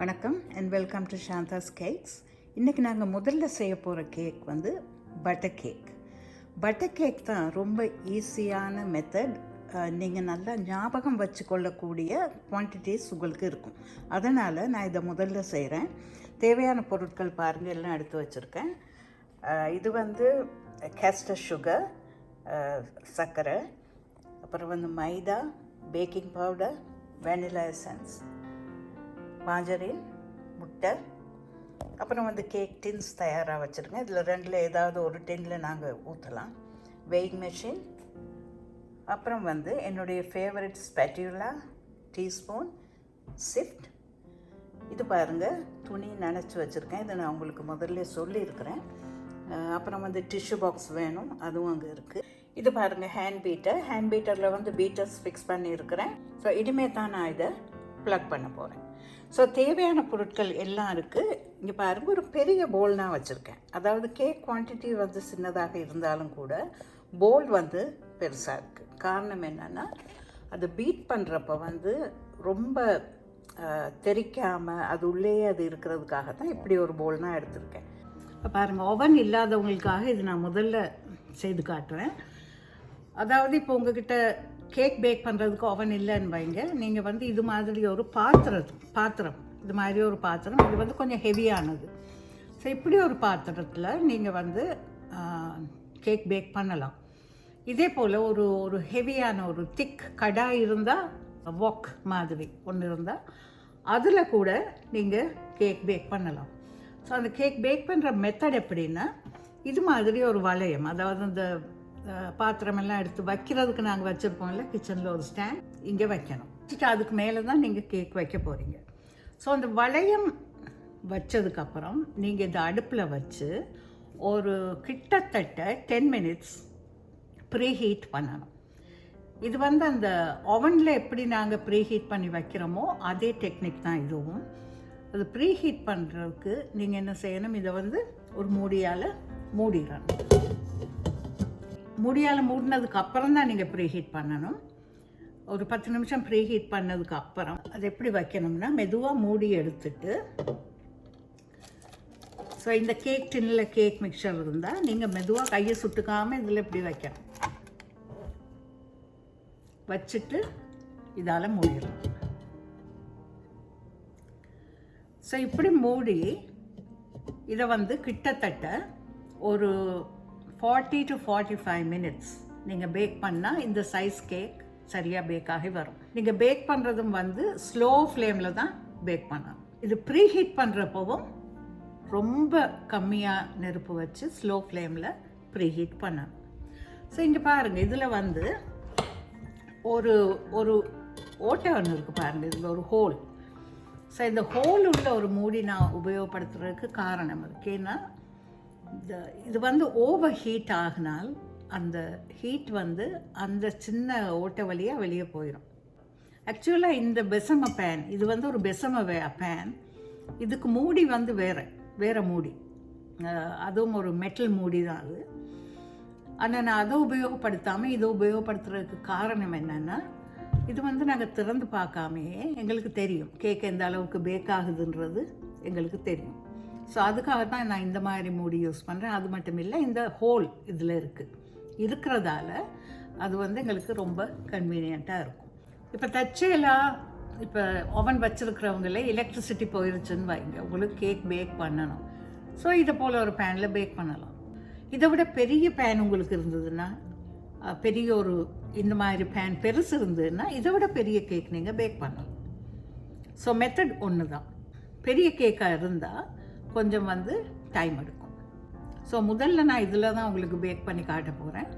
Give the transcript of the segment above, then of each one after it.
வணக்கம் and welcome to ஷாந்தாஸ் cakes. இன்றைக்கி நாங்கள் முதல்ல செய்ய போகிற கேக் வந்து பட்டர் கேக். பட்டர் கேக் தான் ரொம்ப ஈஸியான மெத்தட். நீங்கள் நல்லா ஞாபகம் வச்சு கொள்ளக்கூடிய குவான்டிட்டிஸ் உங்களுக்கு இருக்கும். அதனால் நான் இதை முதல்ல செய்கிறேன். தேவையான பொருட்கள் பாருங்கள், எல்லாம் எடுத்து வச்சுருக்கேன். இது வந்து கேஸ்டர் சுகர், சர்க்கரை, அப்புறம் வந்து maida, baking powder, vanilla essence, margarine, முட்டை, அப்புறம் வந்து கேக் டின்ஸ் தயாராக வச்சுருங்க. இதில் ரெண்டில் ஏதாவது ஒரு டின்னில் நாங்கள் ஊற்றலாம். வெயிங் மெஷின், அப்புறம் வந்து என்னுடைய ஃபேவரட் ஸ்பேட்யூலா, டீஸ்பூன், சிஃப்ட். இது பாருங்கள், துணி நனைச்சி வச்சுருக்கேன். இதை நான் உங்களுக்கு முதல்ல சொல்லியிருக்கிறேன். அப்புறம் வந்து டிஷ்யூ பாக்ஸ் வேணும், அதுவும் அங்கே இருக்குது. இது பாருங்கள் ஹேண்ட் பீட்டர். ஹேண்ட் பீட்டரில் வந்து பீட்டர்ஸ் ஃபிக்ஸ் பண்ணியிருக்கிறேன். ஸோ இனிமேல் தான் நான் இதை ப்ளக் பண்ண போகிறேன். ஸோ தேவையான பொருட்கள் எல்லாம் இருக்குது. இங்கே பாருங்கள், ஒரு பெரிய போல் நான் வச்சுருக்கேன். அதாவது கேக் குவான்டிட்டி வந்து சின்னதாக இருந்தாலும் கூட போல் வந்து பெருசாக இருக்குது. காரணம் என்னென்னா, அது பீட் பண்ணுறப்ப வந்து ரொம்ப தெரிக்காமல் அது உள்ளேயே அது இருக்கிறதுக்காக தான் இப்படி ஒரு போல் நான் எடுத்திருக்கேன். இப்போ பாருங்கள், ஓவன் இல்லாதவங்களுக்காக இது நான் முதல்ல செய்து காட்டுறேன். அதாவது இப்போ உங்ககிட்ட கேக் பேக் பண்ணுறதுக்கு ஓவன் இல்லைன்னு வைங்க, நீங்கள் வந்து இது மாதிரி ஒரு பாத்திரம் இது மாதிரி ஒரு பாத்திரம், இது வந்து கொஞ்சம் ஹெவியானது. ஸோ இப்படி ஒரு பாத்திரத்தில் நீங்கள் வந்து கேக் பேக் பண்ணலாம். இதே போல் ஒரு ஹெவியான ஒரு திக் கடாய் இருந்தால், வாக் மாதிரி ஒன்று இருந்தால், அதில் கூட நீங்கள் கேக் பேக் பண்ணலாம். ஸோ அந்த கேக் பேக் பண்ணுற மெத்தட் எப்படின்னா, இது மாதிரி ஒரு வளையம், அதாவது இந்த பாத்திரமெல்லாம் எடுத்து வைக்கிறதுக்கு நாங்கள் வச்சுருப்போம்ல கிச்சனில் ஒரு ஸ்டாண்ட், இங்கே வைக்கணும். அதுக்கு மேலே தான் நீங்கள் கேக் வைக்க போகிறீங்க. ஸோ அந்த வளையம் வச்சதுக்கப்புறம் நீங்கள் இந்த அடுப்பில் வச்சு ஒரு கிட்டத்தட்ட 10 minutes ப்ரீ ஹீட் பண்ணணும். இது வந்து அந்த ஓவனில் எப்படி நாங்கள் ப்ரீ ஹீட் பண்ணி வைக்கிறோமோ அதே டெக்னிக் தான் இதுவும். அது ப்ரீ ஹீட் பண்ணுறதுக்கு நீங்கள் என்ன செய்யணும், இதை வந்து ஒரு மூடியால் மூடிடணும். மூடியால் மூடினதுக்கு அப்புறம் தான் நீங்கள் ப்ரீ ஹீட் பண்ணணும். ஒரு 10 நிமிஷம் ப்ரீ ஹீட் பண்ணதுக்கு அப்புறம் அது எப்படி வைக்கணும்னா, மெதுவாக மூடி எடுத்துட்டு, ஸோ இந்த கேக் டின்னில் கேக் மிக்சர் இருந்தால் நீங்கள் மெதுவாக கையை சுட்டுக்காமல் இதில் இப்படி வைக்கணும். வச்சுட்டு இதால் மூடிடலாம். ஸோ இப்படி மூடி இதை வந்து கிட்டத்தட்ட ஒரு 40 to 45 minutes நீங்கள் பேக் பண்ணால் இந்த சைஸ் கேக் சரியாக பேக் ஆகி வரும். நீங்கள் பேக் பண்ணுறதும் வந்து ஸ்லோ ஃப்ளேமில் தான் பேக் பண்ணணும். இது ப்ரீ ஹீட் பண்ணுறப்பவும் ரொம்ப கம்மியாக நெருப்பு வச்சு ஸ்லோ ஃப்ளேமில் ப்ரீ ஹீட் பண்ணணும். ஸோ இங்கே பாருங்கள், இதில் வந்து ஒரு ஓட்டை ஒன்று இருக்குது பாருங்கள், இதில் ஒரு ஹோல். ஸோ இந்த ஹோல் உள்ள ஒரு மூடி நான் உபயோகப்படுத்துறதுக்கு காரணம் இருக்குது. ஏன்னா இது வந்து ஓவர் ஹீட் ஆகினால் அந்த ஹீட் வந்து அந்த சின்ன ஓட்டை வழியாக வெளியே போயிடும். ஆக்சுவலாக இந்த பெசம பேன், இது வந்து ஒரு பெசம பேன். இதுக்கு மூடி வந்து வேறு மூடி, அதுவும் ஒரு மெட்டல் மூடி தான் அது. ஆனால் நான் அதை உபயோகப்படுத்தாமல் இதை உபயோகப்படுத்துறதுக்கு காரணம் என்னென்னா, இது வந்து நாங்கள் திறந்து பார்க்காமையே எங்களுக்கு தெரியும் கேக் எந்த அளவுக்கு பேக் ஆகுதுன்றது எங்களுக்கு தெரியும். ஸோ அதுக்காக தான் நான் இந்த மாதிரி மூடி யூஸ் பண்ணுறேன். அது மட்டும் இல்லை, இந்த ஹோல் இதில் இருக்கிறதால அது வந்து எங்களுக்கு ரொம்ப கன்வீனியண்ட்டாக இருக்கும். இப்போ தற்செயலாக இப்போ ஓவன் வச்சுருக்கிறவங்களே எலக்ட்ரிசிட்டி போயிருச்சுன்னு வைங்க, உங்களுக்கு கேக் பேக் பண்ணணும். ஸோ இதை போல் ஒரு பேனில் பேக் பண்ணலாம். இதை விட பெரிய பேன் உங்களுக்கு இருந்ததுன்னா, பெரிய ஒரு இந்த மாதிரி பேன் பெருசு இருந்ததுன்னா, இதை விட பெரிய கேக் நீங்கள் பேக் பண்ணலாம். ஸோ மெத்தட் ஒன்று தான். பெரிய கேக்காக இருந்தால் கொஞ்சம் வந்து டைம் எடுக்கும். ஸோ முதல்ல நான் இதில் தான் உங்களுக்கு பேக் பண்ணி காட்ட போகிறேன்.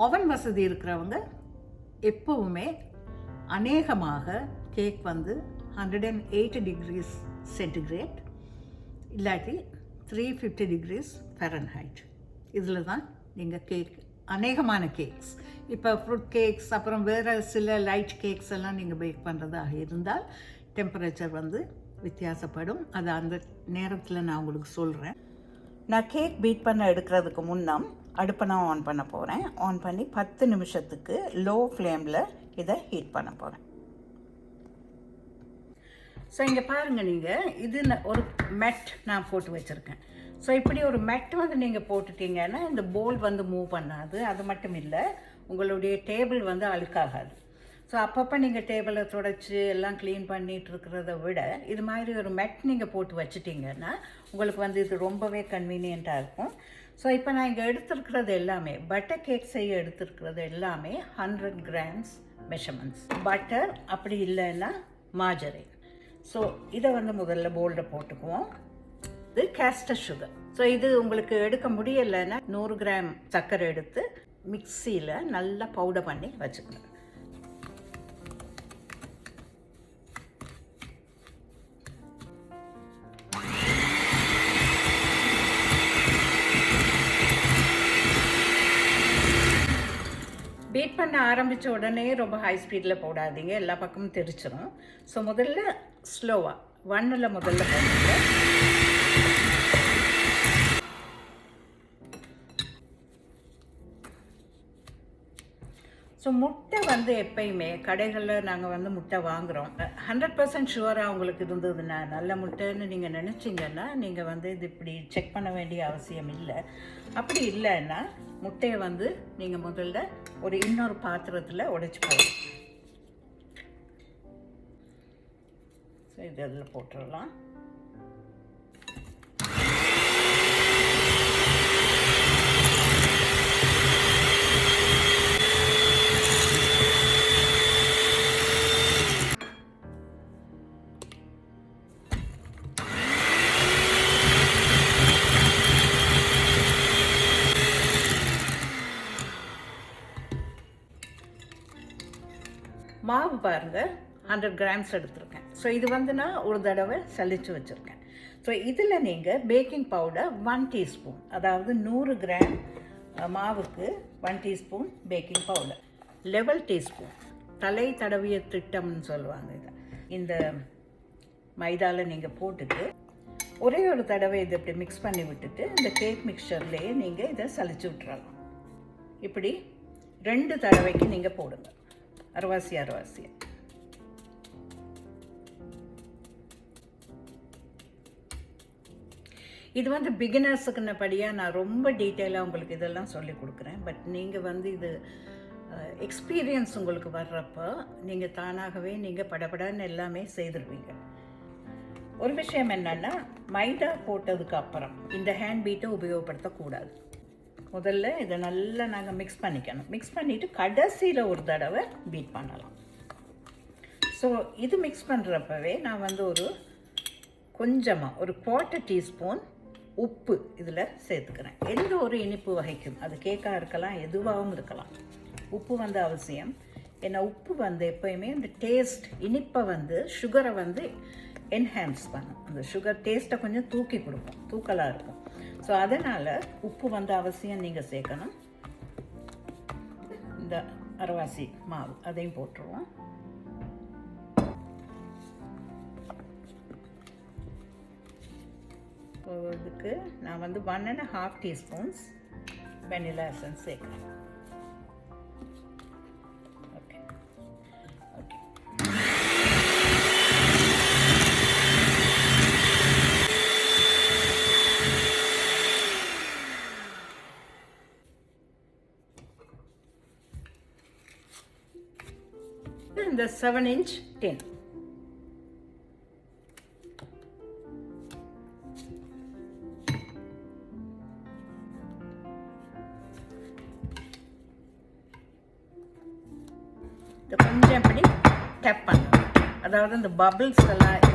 ஓவன் வசதி இருக்கிறவங்க எப்போவுமே அநேகமாக கேக் வந்து 108 degrees சென்டிகிரேட் இல்லாட்டி 350 degrees Fahrenheit, இதில் தான் நீங்கள் கேக், அநேகமான கேக்ஸ், இப்போ ஃப்ரூட் கேக்ஸ் அப்புறம் வேறு சில லைட் கேக்ஸ் எல்லாம் நீங்கள் பேக் பண்ணுறதாக இருந்தால் டெம்பரேச்சர் வந்து வித்தியாசப்படும். அது அந்த நேரத்தில் நான் உங்களுக்கு சொல்கிறேன். நான் கேக் பீட் பண்ண எடுக்கிறதுக்கு முன்னம் அடுப்பை நான் ஆன் பண்ண போகிறேன். ஆன் பண்ணி 10 நிமிஷத்துக்கு லோ ஃப்ளேமில் இதை ஹீட் பண்ண போகிறேன். ஸோ இங்கே பாருங்கள், நீங்கள் இது ஒரு மெட் நான் போட்டு வச்சுருக்கேன். ஸோ இப்படி ஒரு மெட் வந்து நீங்கள் போட்டுட்டீங்கன்னா இந்த போல் வந்து மூவ் பண்ணாது. அது மட்டும் இல்லை, உங்களுடைய டேபிள் வந்து அழுக்காகாது. ஸோ அப்பப்போ நீங்கள் டேபிளை துடைச்சி எல்லாம் க்ளீன் பண்ணிகிட்டு இருக்கிறத விட இது மாதிரி ஒரு மெட் நீங்கள் போட்டு வச்சுட்டிங்கன்னா உங்களுக்கு வந்து இது ரொம்பவே கன்வீனியண்ட்டாக இருக்கும். ஸோ இப்போ நான் இங்கே எடுத்துருக்கிறது எல்லாமே பட்டர் கேக் செய்ய எடுத்துருக்கிறது எல்லாமே 100 grams மெஷர்மெண்ட்ஸ். பட்டர் அப்படி இல்லைன்னா மார்ஜரின். ஸோ இதை வந்து முதல்ல போல்டில் போட்டுக்குவோம். இது கேஸ்டர் சுகர். ஸோ இது உங்களுக்கு எடுக்க முடியலைன்னா 100 கிராம் சர்க்கரை எடுத்து மிக்சியில் நல்லா பவுடர் பண்ணி வச்சுக்கணும். பீட் பண்ண ஆரம்பித்த உடனே ரொம்ப ஹை ஸ்பீடில் போடாதீங்க, எல்லா பக்கமும் தெரிச்சிடும். ஸோ முதல்ல ஸ்லோவாக 1ல் முதல்ல போடுங்க. ஸோ முட்டை வந்து எப்பயுமே கடைகளில் நாங்கள் வந்து முட்டை வாங்குகிறோம். 100% ஷுவராக உங்களுக்கு இருந்ததுன்னா, நல்ல முட்டைன்னு நீங்கள் நினச்சிங்கன்னா நீங்கள் வந்து இது இப்படி செக் பண்ண வேண்டிய அவசியம் இல்லை. அப்படி இல்லைன்னா முட்டையை வந்து நீங்கள் முதல்ல ஒரு இன்னொரு பாத்திரத்தில் உடைச்சி போடலாம். ஸோ இது அதில் போட்டுடலாம். மாவு பாருங்கள், 100 grams எடுத்துருக்கேன். ஸோ இது வந்து நான் ஒரு தடவை சலிச்சு வச்சுருக்கேன். ஸோ இதில் நீங்கள் பேக்கிங் பவுடர் 1 teaspoon, அதாவது 100 கிராம் மாவுக்கு 1 teaspoon பேக்கிங் பவுடர், 11 teaspoon தலை தடவிய திட்டம்னு சொல்லுவாங்க. இதை இந்த மைதாவில் நீங்கள் போட்டுட்டு ஒரே ஒரு தடவை இதை இப்படி மிக்ஸ் பண்ணி விட்டுட்டு இந்த கேக் மிக்சர்லேயே நீங்கள் இதை சலிச்சு விட்டுறலாம். இப்படி 2 தடவைக்கு நீங்கள் போடுங்க, அரைவாசி. இது வந்து பிகினர்ஸுக்குன்னபடியாக நான் ரொம்ப டீட்டெயிலாக உங்களுக்கு இதெல்லாம் சொல்லி கொடுக்குறேன். பட் நீங்கள் வந்து இது எக்ஸ்பீரியன்ஸ் உங்களுக்கு வர்றப்போ நீங்கள் தானாகவே நீங்கள் படபடன்னு எல்லாமே செய்திருவீங்க. ஒரு விஷயம் என்னென்னா, மைதா போட்டதுக்கு அப்புறம் இந்த ஹேண்ட் பீட்டை உபயோகப்படுத்தக்கூடாது. முதல்ல இதை நல்லா நாங்கள் மிக்ஸ் பண்ணிக்கணும். மிக்ஸ் பண்ணிவிட்டு கடைசியில் ஒரு தடவை பீட் பண்ணலாம். ஸோ இது மிக்ஸ் பண்ணுறப்பவே நான் வந்து ஒரு கொஞ்சமாக ஒரு 1/4 teaspoon உப்பு இதில் சேர்த்துக்கிறேன். எந்த ஒரு இனிப்பு வகைக்கும், அது கேக்காக இருக்கலாம், எதுவாகவும் இருக்கலாம், உப்பு வந்து அவசியம். ஏன்னா உப்பு வந்து எப்போயுமே அந்த டேஸ்ட், இனிப்பை வந்து சுகரை வந்து என்ஹான்ஸ் பண்ணும். அந்த சுகர் டேஸ்ட்டை கொஞ்சம் தூக்கி கொடுக்கும், தூக்கலாக இருக்கும். ஸோ அதனால் உப்பு வந்து அவசியம் நீங்கள் சேர்க்கணும். இந்த அரைவாசி மாவு அதையும் போட்டுருவோம். இதுக்கு நான் வந்து 1.5 teaspoons வெனிலா எசன்ஸ் சேர்க்குறேன். ஓகே ஓகே இந்த 7-inch tin. இதை கொஞ்சம் இப்படி டேப் பண்ணணும், அதாவது இந்த பபிள்ஸ் எல்லாம்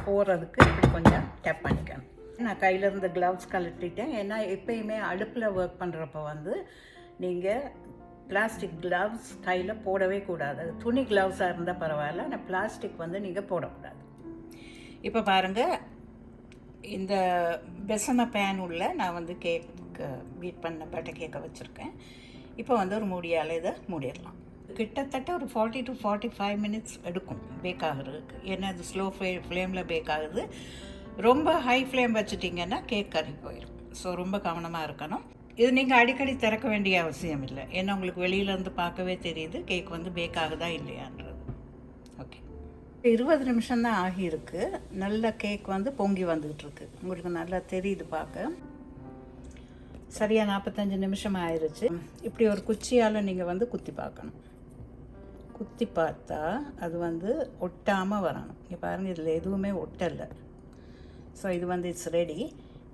போகிறதுக்கு இப்படி கொஞ்சம் டேப் பண்ணிக்கணும். நான் கையில் இருந்த க்ளவுஸ் கழட்டிட்டேன். ஏன்னா எப்பயுமே அடுப்பில் ஒர்க் பண்ணுறப்ப வந்து நீங்கள் பிளாஸ்டிக் க்ளவுஸ் கையில் போடவே கூடாது. துணி க்ளவுஸாக இருந்தால் பரவாயில்ல, ஆனால் பிளாஸ்டிக் வந்து நீங்கள் போடக்கூடாது. இப்போ பாருங்கள், இந்த பெசம பேன் உள்ள நான் வந்து கேக்கு பீட் பண்ண பட்டர் கேக்கை வச்சுருக்கேன். இப்போ வந்து ஒரு மூடியால் இதை மூடிடலாம். கிட்டத்தட்ட ஒரு 40 to 45 minutes எடுக்கும் பேக் ஆகுறதுக்கு. ஏன்னா அது ஸ்லோ ஃப்ளேமில் பேக் ஆகுது. ரொம்ப ஹை ஃப்ளேம் வச்சுட்டிங்கன்னா கேக் கறி போயிடும். ஸோ ரொம்ப கவனமாக இருக்கணும். இது நீங்கள் அடிக்கடி திறக்க வேண்டிய அவசியம் இல்லை. ஏன்னா உங்களுக்கு வெளியிலேருந்து பார்க்கவே தெரியுது கேக் வந்து பேக் ஆகுதா இல்லையான்றது. ஓகே, 20 நிமிஷம் தான் ஆகியிருக்கு. நல்ல கேக் வந்து பொங்கி வந்துக்கிட்டு இருக்கு. உங்களுக்கு நல்லா தெரியுது பார்க்க. சரியாக 45 நிமிஷம் ஆயிடுச்சு. இப்படி ஒரு குச்சியால் நீங்கள் வந்து குத்தி பார்க்கணும். குத்தி பார்த்தா அது வந்து ஒட்டாமல் வரணும். இங்கே பாருங்கள், இதில் எதுவுமே ஒட்டலை. ஸோ இது வந்து இட்ஸ் ரெடி.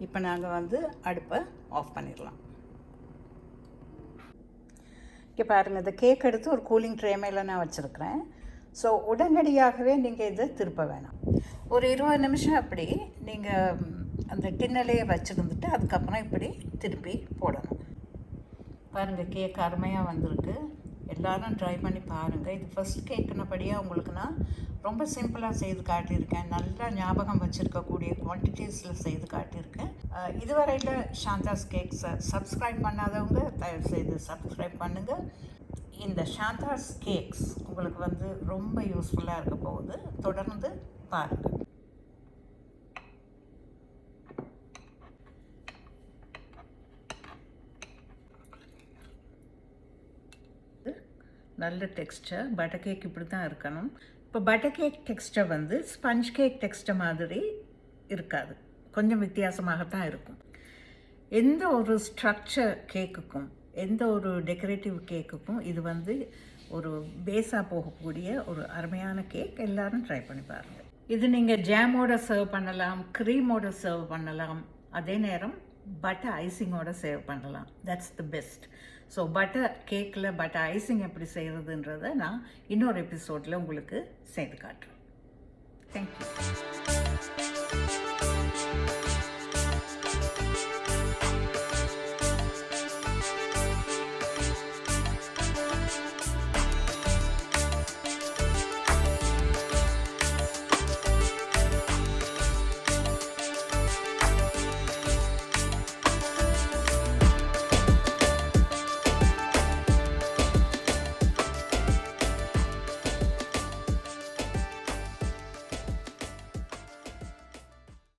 இப்போ நாங்கள் வந்து அடுப்பை ஆஃப் பண்ணிடலாம். இங்கே பாருங்கள், இந்த கேக் எடுத்து ஒரு கூலிங் ட்ரே மேலே நான் வச்சுருக்கிறேன். ஸோ உடனடியாகவே நீங்கள் இதை திருப்ப வேணாம். ஒரு 20 நிமிஷம் அப்படி நீங்கள் அந்த டின்னிலேயே வச்சுருந்துட்டு அதுக்கப்புறம் இப்படி திருப்பி போடணும். பாருங்கள், கேக் அருமையாக வந்திருக்கு. எல்லோரும் ட்ரை பண்ணி பாருங்கள். இது ஃபஸ்ட் கேக்குனபடியாக உங்களுக்கு நான் ரொம்ப சிம்பிளாக செய்து காட்டியிருக்கேன். நல்லா ஞாபகம் வச்சுருக்கக்கூடிய குவான்டிட்டிஸில் செய்து காட்டியிருக்கேன். இதுவரையில் சாந்தாஸ் கேக்ஸை சப்ஸ்கிரைப் பண்ணாதவங்க தயவுசெய்து சப்ஸ்கிரைப் பண்ணுங்கள். இந்த சாந்தாஸ் கேக்ஸ் உங்களுக்கு வந்து ரொம்ப யூஸ்ஃபுல்லாக இருக்க போகுது. தொடர்ந்து பாருங்கள். நல்ல டெக்ஸ்டர். பட்டர் கேக் இப்படி தான் இருக்கணும். இப்போ பட்டர் கேக் டெக்ஸ்டர் வந்து ஸ்பஞ்ச் கேக் டெக்ஸ்டர் மாதிரி இருக்காது, கொஞ்சம் வித்தியாசமாகத்தான் இருக்கும். எந்த ஒரு ஸ்ட்ரக்சர் கேக்குக்கும் எந்த ஒரு டெக்கரேட்டிவ் கேக்குக்கும் இது வந்து ஒரு பேஸாக போகக்கூடிய ஒரு அருமையான கேக். எல்லோரும் ட்ரை பண்ணி பாருங்கள். இது நீங்கள் ஜாமோட சர்வ் பண்ணலாம், க்ரீமோட சர்வ் பண்ணலாம், அதே நேரம் பட்டர் ஐசிங்கோட சர்வ் பண்ணலாம். That's the best. So butter கேக்கில் பட்டர் ஐசிங் எப்படி செய்கிறதுன்றதை நான் இன்னொரு எபிசோடில் உங்களுக்கு செய்து காட்டுறேன். தேங்க்யூ.